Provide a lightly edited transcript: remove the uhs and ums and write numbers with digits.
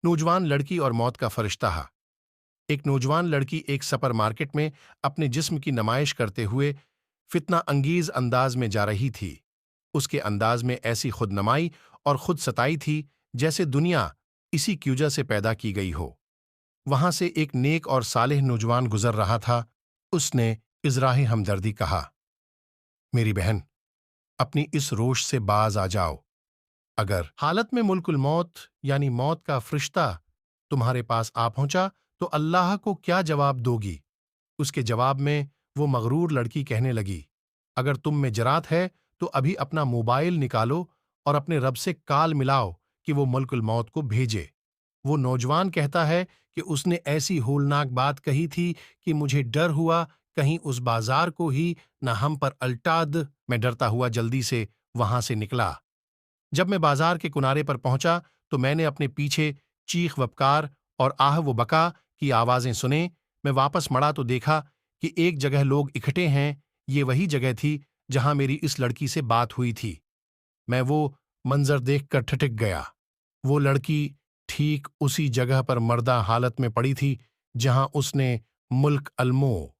नौजवान लड़की और मौत का फरिश्ता। एक नौजवान लड़की एक सुपर मार्केट में अपने जिस्म की नुमाइश करते हुए फितना अंगीज अंदाज में जा रही थी। उसके अंदाज में ऐसी खुदनमाई और खुद सताई थी जैसे दुनिया इसी की वजह से पैदा की गई हो। वहां से एक नेक और सालेह नौजवान गुजर रहा था। उसने इजराह हमदर्दी कहा, मेरी बहन, अपनी इस रोश से बाज आ जाओ। अगर हालत में मुल्कुल मौत यानी मौत का फरिश्ता तुम्हारे पास आ पहुंचा तो अल्लाह को क्या जवाब दोगी? उसके जवाब में वो मगरूर लड़की कहने लगी, अगर तुम में जरात है तो अभी अपना मोबाइल निकालो और अपने रब से काल मिलाओ कि वो मुल्कुल मौत को भेजे। वो नौजवान कहता है कि उसने ऐसी होलनाक बात कही थी कि मुझे डर हुआ कहीं उस बाजार को ही न हम पर अल्टाद। मैं डरता हुआ जल्दी से वहां से निकला। जब मैं बाजार के किनारे पर पहुंचा तो मैंने अपने पीछे चीख वपकार और आह व बका की आवाजें सुने। मैं वापस मुड़ा तो देखा कि एक जगह लोग इकट्ठे हैं। ये वही जगह थी जहां मेरी इस लड़की से बात हुई थी। मैं वो मंजर देखकर ठिठक गया। वो लड़की ठीक उसी जगह पर मर्दा हालत में पड़ी थी जहां उसने मुल्क अलमो